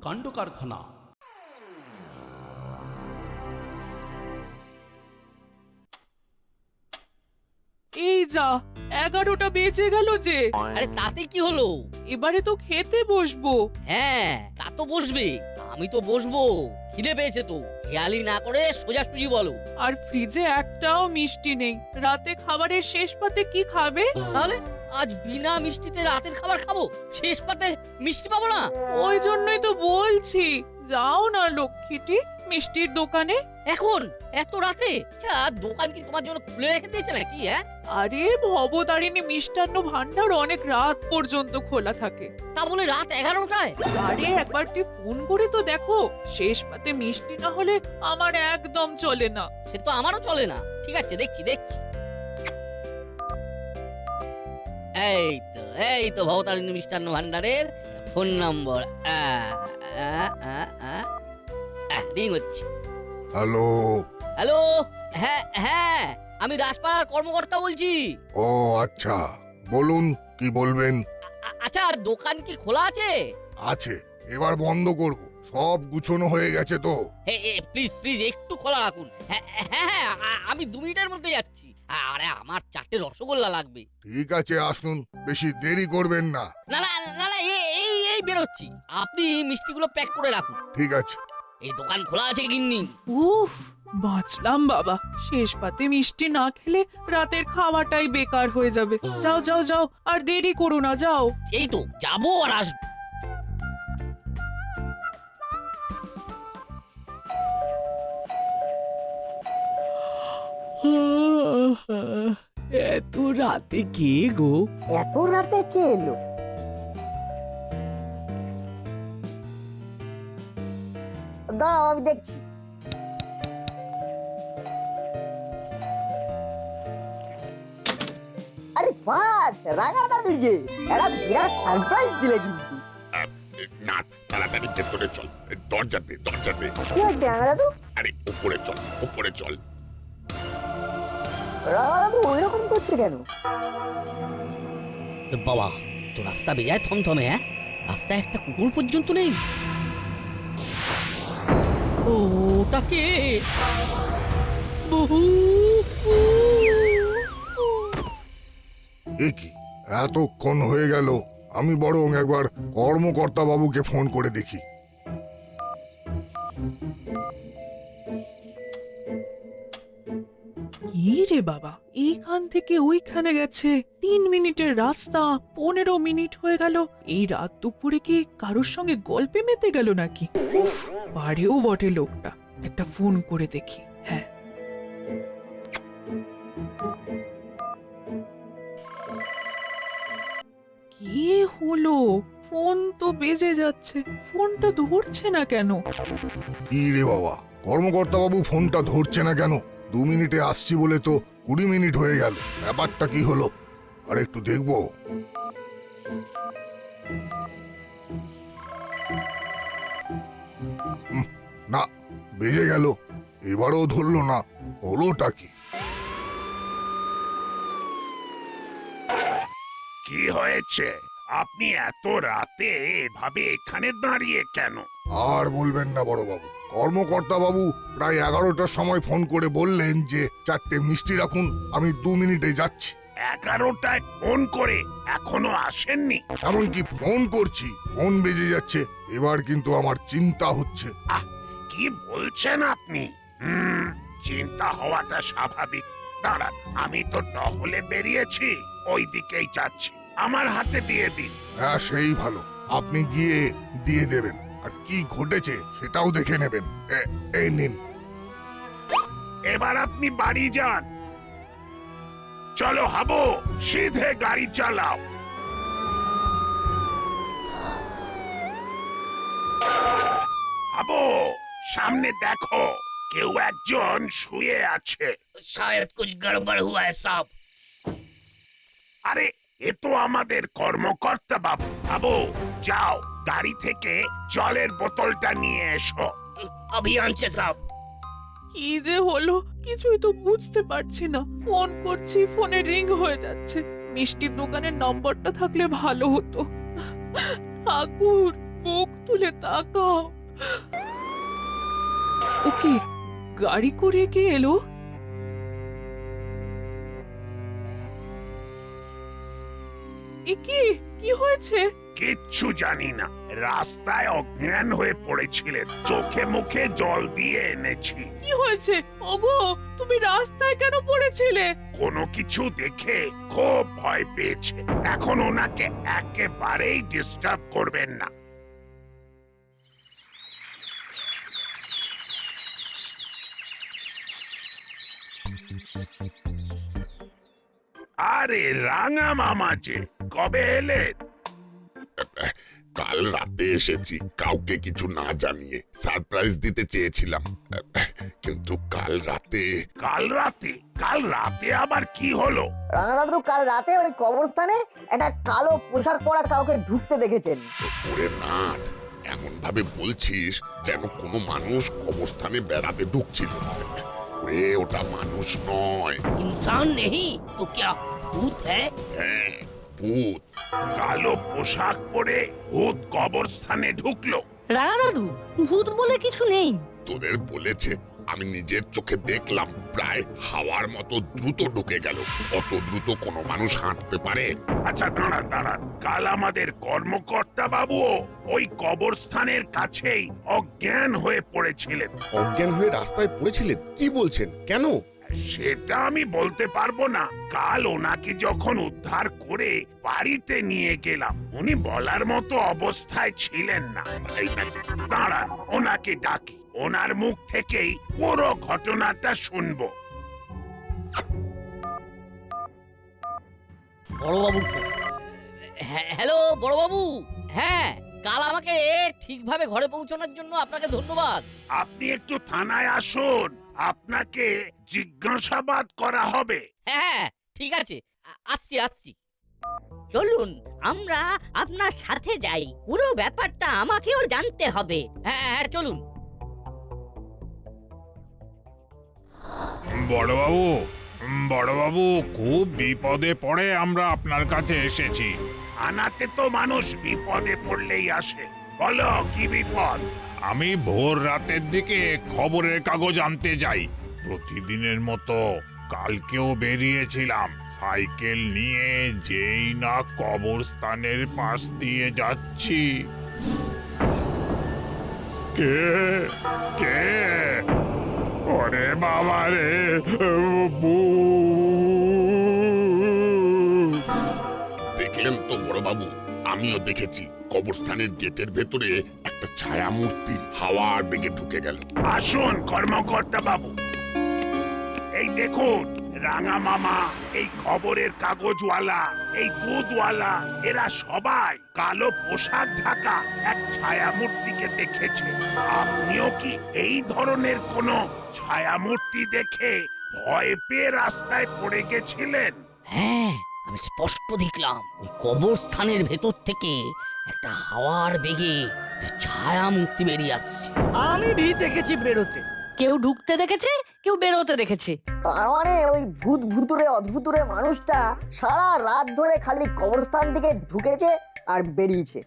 কাণ্ড কারখানা। এই যা 11টা বেজে গেল যে। আরে তাতে কি হলো? এবারে তো খেতে বসবো। হ্যাঁ তা তো বসবে, আমি তো বসবো, খিদে পেয়েছে তো। খেয়ালি না করে সোজাসুজি বলো। আর ফ্রিজে একটাও মিষ্টি নেই। রাতে খাবারের শেষ পাতে কি খাবে? তাহলে আজ বিনা মিষ্টিতে রাতের খাবার খাবো? শেষ পাতে মিষ্টি পাবো না? ওই জন্যই তো বলছি, যাও না লক্ষ্মীটি মিষ্টির দোকানে। এখন এত রাতে? আচ্ছা দোকান কি তোমার জন্য খুলে রেখে দিয়েছে নাকি? হ্যাঁ আরে ভবতারিণী মিষ্টান্ন ভান্ডার অনেক রাত পর্যন্ত খোলা থাকে। তা বলে রাত 11টায়? আরে একবারটি ফোন করে তো দেখো, শেষ পাতে মিষ্টি না হলে আমার একদম চলে না। সে তো আমারও চলে না। ঠিক আছে দেখছি দেখছি। এই তো ভবতারিণী মিষ্টান্ন ভান্ডারের ফোন নম্বর। রিং হচ্ছে। হ্যালো। হ্যালো, হ্যাঁ হ্যাঁ আমি দাসপাড়ার কর্মকর্তা বলছি। ও আচ্ছা, বলুন কি বলবেন। আচ্ছা দোকান কি খোলা আছে? আছে, এবার বন্ধ করব, সব গুছানো হয়ে গেছে তো। প্লিজ প্লিজ একটু খোলা রাখুন। হ্যাঁ হ্যাঁ হ্যাঁ, আমি 2 মিনিটের মধ্যে যাচ্ছি। আরে আমার 4টে রসগোল্লা লাগবে। ঠিক আছে আসুন, বেশি দেরি করবেন না। না না না না এই বেরোচ্ছি, আপনি মিষ্টিগুলো প্যাক করে রাখুন। ঠিক আছে। এই দোকান খোলা আছে গিন্নি? উফ, বাঁচলাম বাবা। শেষ পাতে মিষ্টি না খেলে রাতের খাওয়াটাই বেকার হয়ে যাবে। যাও যাও যাও, আর দেরি করো না, যাও। এই তো যাবো আর আসবো। এত রাতে কে গো? এত রাতে কে এলো? দাঁড়াও আমি দেখছি। আরে বাস, রাগা দাদু যে একটা বিরাট সারপ্রাইজ দিলে কিন্তু। না, তাড়াতাড়ি ভেতরে চল, দরজা দে দরজা দে। কি হয়েছে রাগা দাদু? আরে উপরে চল উপরে চল। রাগা দাদু ওইরকম করছে কেন? বাবা তো রাস্তা বেজায় থমথমে। হ্যাঁ রাস্তায় একটা কুকুর পর্যন্ত নেই। ওটা কে? বহু এ কি, এতক্ষণ হয়ে গেল, আমি বরং একবার কর্মকর্তা বাবুকে ফোন করে দেখি। কি রে বাবা, এইখান থেকে ওইখানে গেছে 3 মিনিটের রাস্তা, 15 মিনিট হয়ে গেল। এই রাত দুপুরে কি কারোর সঙ্গে গল্পে মেতে গেল নাকি? উফ, পারেও বটে লোকটা। একটা ফোন করে দেখি। হ্যাঁ, কি হলো? ফোন তো বেজে যাচ্ছে, ফোনটা ধরছে না কেন? কি রে বাবা, কর্মকর্তা বাবু ফোনটা ধরছে না কেন? 2 মিনিটে আসছি বলে তো 20 মিনিট হয়ে গেল, ব্যাপারটা কি হলো? আর একটু দেখবো। না, বেজে গেল, এবারও ধরলো না, হলোটা কি? কি হয়েছে? আপনি এত রাতে এভাবে এখানে দাঁড়িয়ে কেন? আর বলবেন না বড় বাবু, কর্মকর্তা বাবু প্রায় 11টার সময় ফোন করে বললেন যে 4টে মিষ্টি রাখুন, আমি 2 মিনিটে যাচ্ছি। 11টায় ফোন করে এখনো আসেননি? এমনকি ফোন করছি, ফোন বেজে যাচ্ছে। এবার কিন্তু আমার চিন্তা হচ্ছে। আহ, কি বলছেন আপনি? চিন্তা হওয়াটা স্বাভাবিক। দাঁড়ান, আমি তো টহলে বেরিয়েছি, ওই দিকেই যাচ্ছি। আমার হাতে দিয়ে দিন। হ্যাঁ সেই ভালো, আপনি গিয়ে দিয়ে দেবেন, আর কি ঘটেছে সেটাও দেখে নেবেন। এই নিন। এবার আপনি বাড়ি যান। চলো হাবো, সিধে গাড়ি চালাও। হাবো, সামনে দেখো, কেউ একজন শুয়ে আছে। শায়দ কুছ গড়বড় হুয়া হ্যায় সাহব। আরে এ তো আমাদের কর্মকর্তা বাবু। হাবো, যাও গাড়ি থেকে জলের বোতলটা নিয়ে এসো। अभी আনছে সাহব। কি যে হলো কিছুই তো বুঝতে পারছি না। ফোন করছি, ফোনে রিং হয়ে যাচ্ছে। মিষ্টির দোকানের নম্বরটা থাকলে ভালো হতো। ঠাকুর, মুখ তুলে তাকাও। ওকে, গাড়ি করে কে এলো? কি হয়েছে? কিচ্ছু জানি না, রাস্তায় অজ্ঞান হয়ে পড়েছিলেন, চোখে মুখে জল দিয়ে এনেছি। কি হয়েছে? ওগো, তুমি রাস্তায় কেন পড়েছিলে? কোনো কিছু দেখে খুব ভয় পেয়েছে। এখন ওনাকে একেবারেই ডিস্টার্ব করবেন না। আরে রাঙা মামা যে, কবে এলেন? কাল রাতে এসেছি, কাউকে কিছু না জানিয়ে সারপ্রাইজ দিতে চেয়েছিলাম, কিন্তু কাল রাতে কাল রাতে আবার কি হলো? রাঙা দাদু কাল রাতে ওই কবরস্থানে একটা কালো পোশাক পরা কাউকে ঢুকতে দেখেছেন। ওরে নাট, এমন ভাবে বলছিস যেন কোনো মানুষ কবরস্থানে বেড়াতে ঢুকছিল। ওরে, ওটা মানুষ নয়। इंसान नहीं तो क्या भूत है? হ্যাঁ, ভূত। কালো পোশাক পরে ভূত কবরস্থানে ঢুকলো। রাঙা দাদু, ভূত বলে কিছু নেই। তোদের বলেছে, আমি নিজের চোখে দেখলাম, প্রায় হাওয়ার মতো দ্রুত ঢুকে গেল। অত দ্রুত কোনো মানুষ হাঁটতে পারে? আচ্ছা দাঁড়ান, কাল আমাদের কর্মকর্তা বাবুও ওই কবরস্থানের কাছেই অজ্ঞান হয়ে পড়েছিলেন। অজ্ঞান হয়ে রাস্তায় পড়েছিলেন? কি বলছেন, কেন? সেটা আমি বলতে পারবো না। কাল ওনাকে যখন উদ্ধার করে বাড়িতে নিয়ে গেলাম, উনি বলার মতো অবস্থায় ছিলেন না। তাই নাকি? দাঁড়ান, ওনাকে ডাকি, ওনার মুখ থেকেই পুরো ঘটনাটা শুনবো। বড়বাবু ফোন। হ্যালো বড়বাবু, হ্যাঁ কাল আমাকে ঠিকভাবে ঘরে পৌঁছানোর জন্য আপনাকে ধন্যবাদ। আপনি একটু থানায় আসুন, আপনাকে জিজ্ঞাসাবাদ করা হবে। হ্যাঁ ঠিক আছে, আসছি। চলুন আমরা আপনার সাথে যাই, পুরো ব্যাপারটা আমাকেও জানতে হবে। হ্যাঁ চলুন। বড়বাবু, খুব বিপদে পড়ে আমরা আপনার কাছে এসেছি। থানাতে তো মানুষ বিপদে পড়লেই আসে। বলো কি বিপদ? আমি ভোর রাতের দিকে খবরের কাগজ আনতে যাই, প্রতিদিনের মতো কালকেও বেরিয়েছিলাম। সাইকেল নিয়ে যেই না কবরস্থানের পাশ দিয়ে যাচ্ছি, কে কে ওরে বাবা রে, দেখলেন তো বড়বাবু, আমিও দেখেছি। কবরস্থানের গেটের ভেতরে একটা ছায়া মূর্তি হাওয়ার বেগে ঢুকে গেল। আসুন কর্মকর্তা বাবু, এই দেখুন রাঙা মামা, এই খবরের কাগজওয়ালা, এই দুধওয়ালা, এরা সবাই কালো পোশাক ঢাকা এক ছায়ামূর্তিকে দেখেছে। আপনিও কি এই ধরনের কোনো ছায়ামূর্তি দেখে ভয় পেয়ে রাস্তায় পড়ে গেছিলেন? হ্যাঁ, আমি স্পষ্ট দেখলাম ওই কবরস্থানের ভেতর থেকে একটা হাওয়ার বেগে একটা ছায়া মূর্তি বেরিয়ে আসছে। আমি ভি দেখেছি বেরোতে। কেউ ঢুকতে দেখেছে, কেউ বেরোতে দেখেছে। তার মানে ওই ভূতুরে অদ্ভুতুরে মানুষটা সারা রাত ধরে খালি কবরস্থান থেকে ঢুকেছে আর বেরিয়েছে।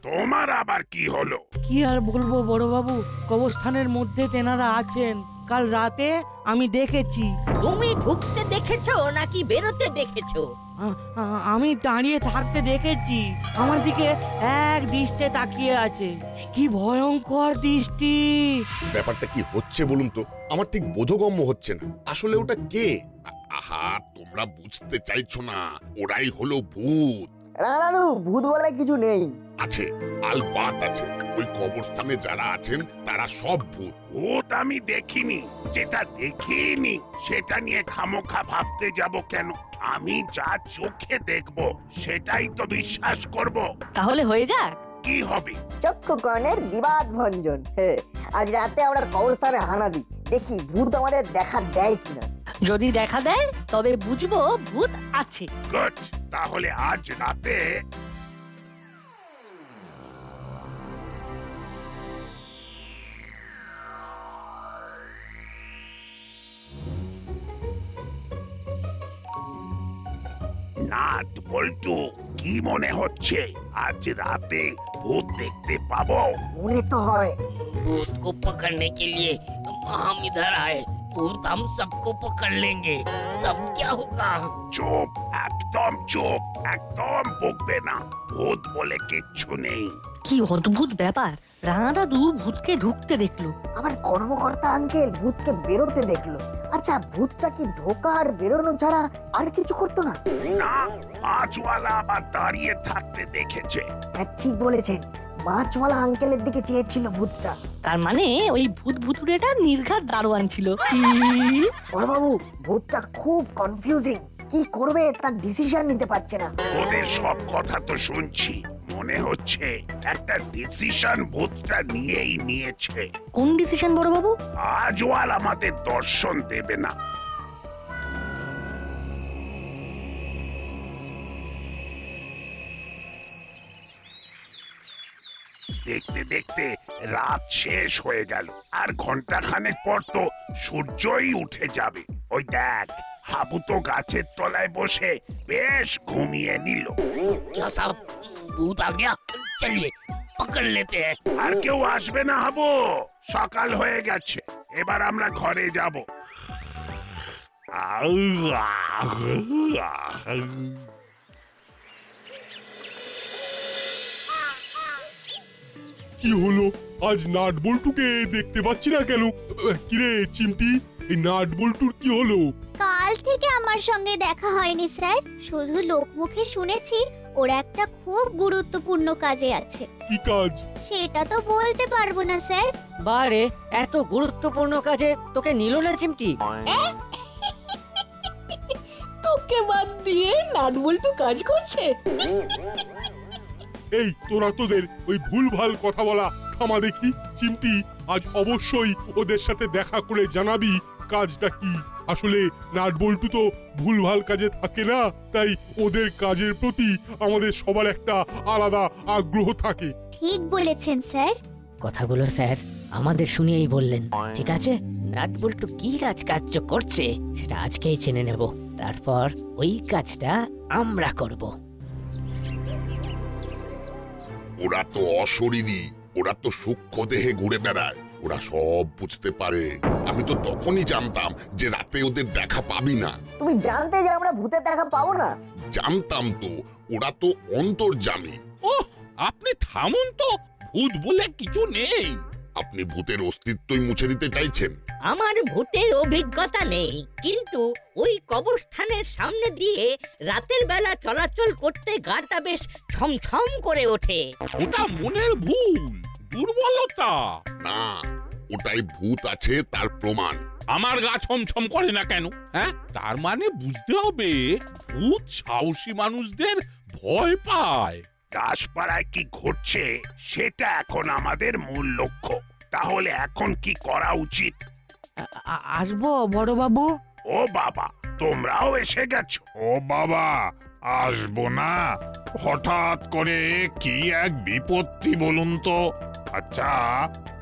তোমার আবার কি হলো? কি আর বলবো বড় বাবু, কবরস্থানের মধ্যে তেনারা আছেন। কাল রাতে আমি দেখেছি। তুমি ঢুকতে দেখেছো নাকি বেরোতে দেখেছো? আমি দাঁড়িয়ে থাকতে দেখেছি। আমার দিকে এক দৃষ্টে তাকিয়ে আছে। কি ভয়ঙ্কর দৃষ্টি! ব্যাপারটা কি হচ্ছে বলুন তো, আমার ঠিক বোধগম্য হচ্ছে না। আসলে ওটা কে? আহা, তোমরা বুঝতে চাইছো না, ওরাই হলো ভূত। রাঙা দাদু, ভূত বলে কিছু নেই। আছে, আলবাত আছে। ওই কবরস্থানে যারা আছেন তারা সব ভূত। ভূত আমি দেখিনি, যেটা দেখিনি সেটা নিয়ে খামোখা ভাবতে যাব কেন? আমি যা চোখে দেখব সেটাই তো বিশ্বাস করব। তাহলে হয়ে যাক। কি হবে? চক্ষুকর্ণের বিবাদ ভঞ্জন। আজ রাতে আমরা কবরস্থানে হানা দিই, দেখি ভূত আমাদের দেখা দেয় কিনা। যদি দেখা দেয় তবে বুঝবো ভূত আছে। গুড, তাহলে আজ রাতে নাট বল্টু, কি মনে হচ্ছে আজ রাতে ভূত দেখতে পাবো? মনে তো হয়। भूत को पकड़ने के लिए हम इधर आए। भूत हम सबको पकड़ लेंगे, तब क्या होगा? চুপ, একদম চুপ, একদম বকবে না। ভূত বলে কিচ্ছু নেই। কি অদ্ভুত ব্যাপার, রাঙা দাদু ভূতকে ঢুকতে দেখলো। আমার কর্মকর্তা আঙ্কেল ভূতকে বেরোতে দেখলো। আচ্ছা, ভূতটা কি ঢোকা আর বেরোনো ছাড়া আর কিছু করতো না? না, মাছওয়ালা আবার দাঁড়িয়ে থাকতে দেখেছে। হ্যাঁ, ঠিক বলেছেন, মাছওয়ালা আঙ্কেলের দিকে চেয়েছিল ভূতটা। তার মানে ওই ভূত ভুতুড়েটা নির্ঘাত দারোয়ান ছিল। বড়বাবু, ভূতটা খুব কনফিউজিং, কি করবে তার ডিসিশন নিতে পারছে না। ওদের সব কথা তো শুনছি, মনে হচ্ছে একটা ডিসিশন ভূতটা নিয়েই নিয়েছে। কোন ডিসিশন বড় বাবু? আজও আর আমাদের দর্শন দেবে না। দেখতে দেখতে রাত শেষ হয়ে গেল, আর ঘন্টাখানেক পর তো সূর্যই উঠে যাবে। ওই দেখ, হাবু তো গাছের তলায় বসে বেশ ঘুমিয়ে নিল। क्या साहब, भूत आ गया? चलिए पकड़ लेते हैं। আর কেউ আসবে না হাবু, সকাল হয়ে গেছে, এবার আমরা ঘরে যাব। কি হলো, আজ নাট বল্টুকে দেখতে পাচ্ছি না কেন? কিরে চিমটি, এই নাট বল্টুর কি হলো? কাল থেকে আমার সঙ্গে দেখা হয়নি স্যার, শুধু লোকমুখে শুনেছি ওর একটা খুব গুরুত্বপূর্ণ কাজে আছে। কি কাজ? সেটা তো বলতে পারবো না স্যার। বারে, এত গুরুত্বপূর্ণ কাজে তোকে নিল না চিমটি? তোকে বাদ দিয়ে নাটবল্টু কাজ করছে? এই তোরা তোদের ওই ভুলভাল কথা বলা থামা দেখি। চিমটি, আজ অবশ্যই ওদের সাথে দেখা করে জানাবি কাজটা কি। আসলে নাট বল্টু তো ভুলভাল কাজে থাকে না, তাই ওদের কাজের প্রতি আমাদের সবার একটা আলাদা আগ্রহ থাকে। ঠিক বলেছেন স্যার। কথাগুলো স্যার আমাদের শুনিয়েই বললেন। ঠিক আছে, নাটবল্টু কি রাজকার্য করছে সেটা আজকেই জেনে নেব, তারপর ওই কাজটা আমরা করব। ওরা তো অশরীরী, ওরা তো সূক্ষ্ম দেহে ঘুরে বেড়ায়, ওরা সব বুঝতে পারে। আমি তো তখনই জানতাম যে রাতে ওদের দেখা পাবি না। তুমি জানতে যে আমরা ভূতের দেখা পাবো না? জানতাম তো, ওরা তো অন্তর্যামী। ওহ, আপনি থামুন তো, ভূত বলে কিছু নেই। আপনি ভূতের অস্তিত্বই মুছে দিতে চাইছেন? আমার ভূতের অভিজ্ঞতা নেই, কিন্তু ওই কবরস্থানের সামনে দিয়ে রাতের বেলা চলাচল করতে গাটা বেশ ছমছম করে ওঠে। ওটা মনের ভুল, দুর্বলতা। না, ওটাই ভূত আছে তার প্রমাণ। আমার গা ছমছম করে না কেন? হ্যাঁ, তার মানে বুঝতে হবে ভূত সাহসী মানুষদের ভয় পায়। দাসপাড়ায় কি ঘটছে সেটা এখন আমাদের মূল লক্ষ্য। তাহলে এখন কি করা উচিত? আসবো বড় বাবু? ও বাবা, তোমরাও এসে গেছো? ও বাবা, আসবো না? হঠাৎ করে কি এক বিপত্তি বলুন তো। আচ্ছা,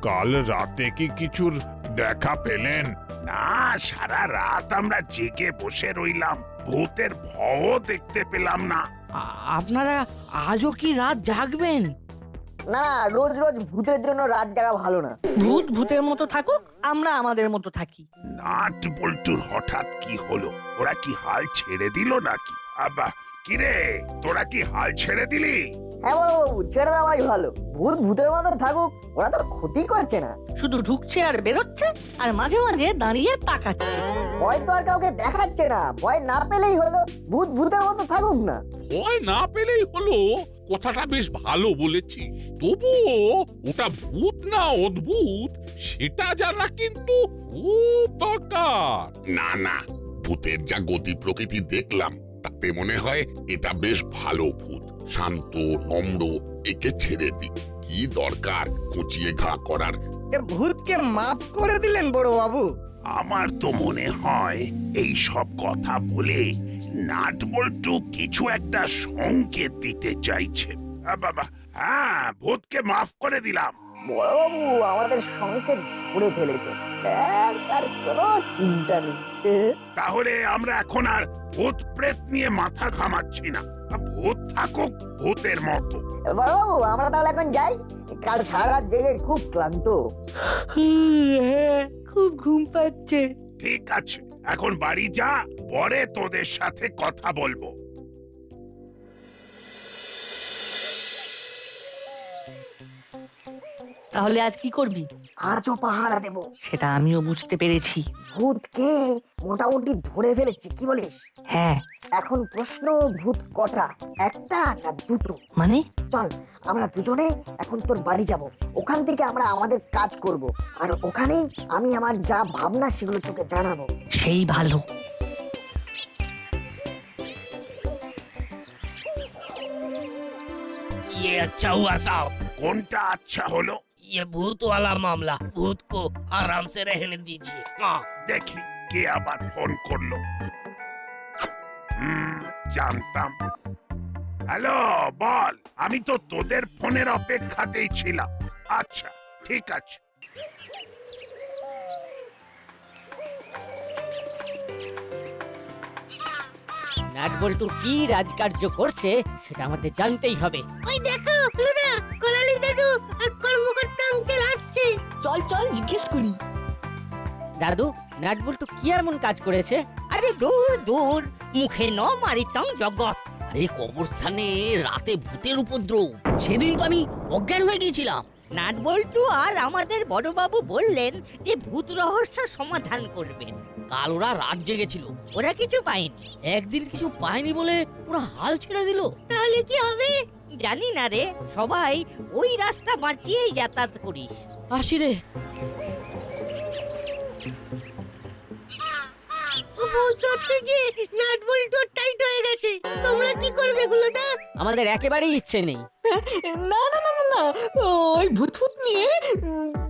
কাল রাতে কি কিছুর দেখা পেলেন? না, সারা রাত আমরা জেগে বসে রইলাম, ভূতের ভয়ও দেখতে পেলাম না। আপনারা আজও কি রাত জাগবেন? না, রোজ রোজ ভূতের জন্য রাত জাগা ভালো না। ভূত ভূতের মতো থাকুক, আমরা আমাদের মতো থাকি। নাট বল্টুর হঠাৎ কি হলো? ওরা কি হাল ছেড়ে দিল নাকি? আবা, কিরে, তোরা কি হাল ছেড়ে দিলি? হ্যাঁ বড়বাবু, ছেড়ে দেওয়াই ভালো। ভূত ভূতের মতো থাকুক, ওরা তো ক্ষতি করছে না। শুধু ঢুকছে আর বেরোচ্ছে, আর মাঝে মাঝে দাঁড়িয়ে তাকাচ্ছে। ভয় তো আর কাউকে দেখাচ্ছে না, ভয় না পেলেই হলো। ভূত ভূতের মতো থাকুক না। ভয় না পেলেই হলো, কথাটা বেশ ভালো বলেছি। তবুও ওটা ভূত না অদ্ভুত সেটা জানা কিন্তু খুব দরকার। না না, ভূতের যা গতি প্রকৃতি দেখলাম তাতে মনে হয় এটা বেশ ভালো ভূত, শান্ত নম্র। একে ছেড়ে দি, কি দরকার কুচিয়ে ঘা করার? ভূতকে মাফ করে দিলেন বড় বাবু? আমার তো মনে হয় এই সব কথা বলে নাট বল্টু কিছু একটা সংকেত দিতে চাইছে। বাবা, হ্যাঁ, ভূতকে মাফ করে দিলাম, বড়বাবু আমাদের সংকেত ধরে ফেলেছে, ব্যাস আর কোনো চিন্তা নেই। তাহলে আমরা এখন আর ভূত প্রেত নিয়ে মাথা ঘামাচ্ছি না। ভূত থাকুক ভূতের মতো। বড়বাবু আমরা তাহলে এখন যাই, কাল সারা রাত জেগে খুব ক্লান্ত। খুব ঘুম পাচ্ছে। ঠিক আছে, এখন বাড়ি যা, পরে তোদের সাথে কথা বলবো। তাহলে আজ কি করবি? আজও পাহারা দেব। সেটা আমিও বুঝতে পেরেছি। ভূতকে মোটামুটি ধরে ফেলেছি, কি বলিস? হ্যাঁ। এখন প্রশ্ন, ভূত কটা, একটা না দুটো? মানে? চল আমরা দুজনে এখন তোর বাড়ি যাব, ওখান থেকে আমরা আমাদের কাজ করব, আর ওখানে আমি আমার যা ভাবনা সেগুলো তোকে জানাবো। সেই ভালো। ये अच्छा हुआ साहब। কোনটা আচ্ছা হলো? ये भूत वाला मामला, भूत को आराम से रहने दीजिए। हाँ। দেখি কে আবার ফোন করলো। জানতাম। হ্যালো, বল। আমি তো তোদের ফোনের অপেক্ষাতেই ছিলাম। আচ্ছা ঠিক আছে। নাটবল্টু কি রাজকার্য করছে সেটা আমাদের জানতেই হবে। ওই দেখো লুনা, করালি দাদু আর কর্মকর্তা আঙ্কেল আসছে। চল চল জিজ্ঞেস করি। দাদু, নাটবল্টু কি এমন কাজ করেছে? আরে দূর দূর, মুখে ন মারিতাম জগৎ। আরে কবরস্থানে রাতে ভূতের উপদ্রব, সেদিন তো আমি অজ্ঞান হয়ে গিয়েছিলাম। নাটবল্টু আর আমাদের বড়বাবু বললেন যে ভূত রহস্য সমাধান করবেন। কাল ওরা রাত জেগেছিল, ওরা কিছু পায়নি। একদিন কিছু পায়নি বলে ওরা হাল ছেড়ে দিল। তাহলে কি হবে জানি না রে, সবাই ওই রাস্তা বাঁচিয়েই যাতায়াত করিস। আসি রে। টাইট হয়ে গেছে, তোমরা কি করবে গুলোদা? আমাদের একেবারেই ইচ্ছে নেই। না না না না না, ওই ভূত ভূত নিয়ে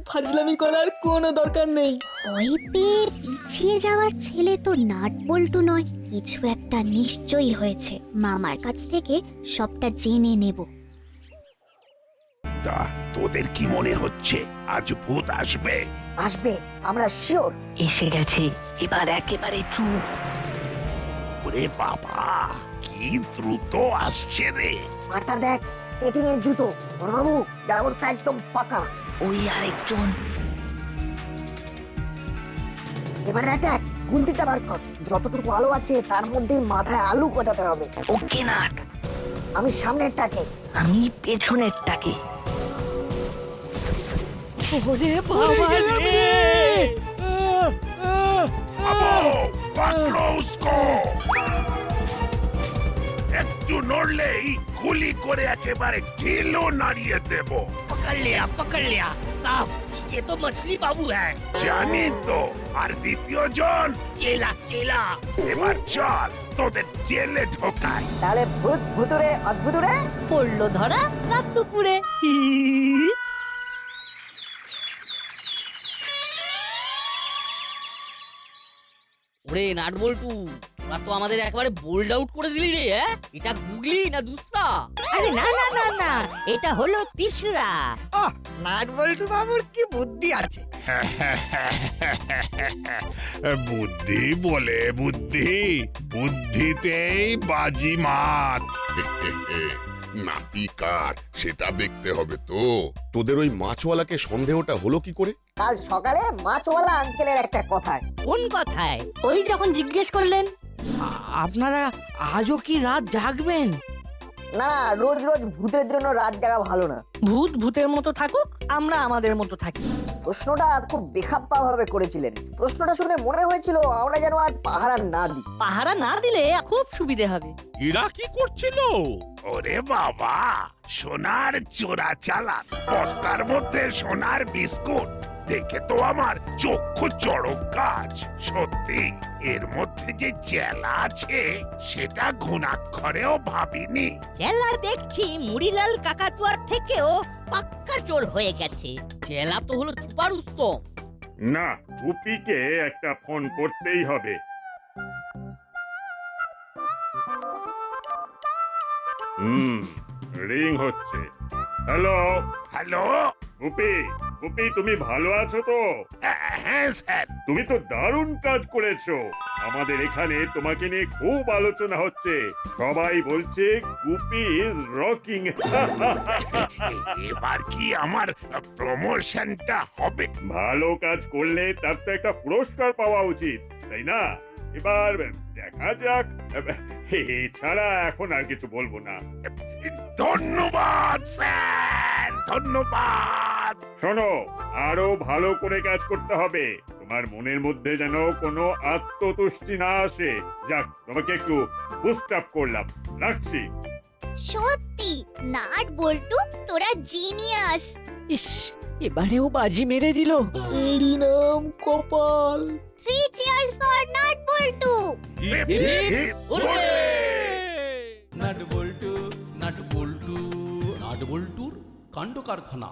ফাজলামি করার কোনো দরকার নেই। ওই পেয়ে পিছিয়ে যাওয়ার ছেলে তো নাটবল্টু নয়, কিছু একটা নিশ্চয়ই হয়েছে। মামার কাছ থেকে সবটা জেনে নেব। তা তোদের কি মনে হচ্ছে আজ ভূত আসবে? আসবে, আমরা শিওর। এসে গেছে, এবার একেবারে চুপ। ওরে বাবা, কি দ্রুত আসছে রে। মাটা দেখ, স্কেটিং এর জুতো। বড়বাবু ব্যবস্থা একদম পাকা। ওই আরেকজন। এবারে অ্যাটাক, গুলতিটা বার কর। যতটুকু আলো আছে তার মধ্যে মাথায় আলু গজাতে হবে। ওকে নাট, আমি সামনেরটাকে। আমি পেছনেরটাকে। ওরে বাবা রে! একটু নড়লেই গুলি করে একেবারে কিলো নাড়িয়ে দেব। पकड़ लिया साहब, ये तो मछली बाबू है। জানি তো। আর দ্বিতীয় জন? चेला चेला। এবার চল তোদের জেলে ঢোকাই। তাহলে ভূত ভুতুরে অদ্ভুতুরে পড়লো ধরা রাত দুপুরে। ওরে নাটবল্টু, তোরা তো আমাদের একেবারে বোল্ড আউট করে দিলি রে। এটা গুগলি না দুসরা? আরে না না না না, এটা হলো তিসরা। নাটবল্টু বাবুর কি বুদ্ধি আছে। বুদ্ধি বলে বুদ্ধি, বুদ্ধিতেই বাজি মাত। নাতি কার সেটা দেখতে হবে তো। তোদের ওই মাছওয়ালাকে সন্দেহটা হলো কি করে? কাল সকালে মাছওয়ালা আঙ্কেলের একটা কথায়। কোন কথায়? ওই যখন জিজ্ঞেস করলেন আপনারা আজও কি রাত জাগবেন? না, রোজ রোজ ভূতের জন্য রাত জাগা ভালো না। ভূত ভূতের মতো থাকুক, আমরা আমাদের মতো থাকি। প্রশ্নটা খুব বেখাপ্পা ভাবে করেছিলেন। প্রশ্নটা শুনে মনে হয়েছিল আমরা যেন আর পাহারা না দিই। পাহারা না দিলে খুব সুবিধে হবে। এরা কি করছিল? ওরে বাবা, সোনার চোরা চালান, বস্তার মধ্যে সোনার বিস্কুট। দেখে তো আমার চক্ষু চড়ক গাছ। সত্যি এর মধ্যে যে চেলা আছে সেটা ঘুণাক্ষরেও ভাবিনি। চেলা দেখছি মুড়িলাল কাকাতুয়ার থেকেও পাক্কা চোর হয়ে গেছে। চেলা তো হলো ছুপার উস্তম। না, উপিকে একটা ফোন করতেই হবে। রিং হচ্ছে। হ্যালো হ্যালো, গুপি গুপি তুমি ভালো আছো তো? হ্যাঁ স্যার। তুমি তো দারুণ কাজ করেছো। আমাদের এখানে তোমাকে নিয়ে খুব আলোচনা হচ্ছে। সবাই বলছে গুপি ইজ রকিং। এবার কি আমার প্রমোশনটা হবে? ভালো কাজ করলে তার তো একটা পুরস্কার পাওয়া উচিত, তাই না? এবার দেখা যাক। এছাড়া এখন আর কিছু বলবো না। ধন্যবাদ স্যার, ধন্যবাদ। শোনো, আরো ভালো করে কাজ করতে হবে। তোমার মনের মধ্যে যেন কোনো আত্মতুষ্টি না আসে। যাক, তোমাকে একটু বুস্ট আপ করলাম। রাখছি। সত্যি নাট বল্টু তোরা জিনিয়াস। ইস, এবারেও বাজি মেরে দিল। এরই নাম কপাল। 3 cheers for নাট বল্টু। Hip, hip, hip, hurray! Nut বল্টু নাট বল্টুর কাণ্ড কারখানা।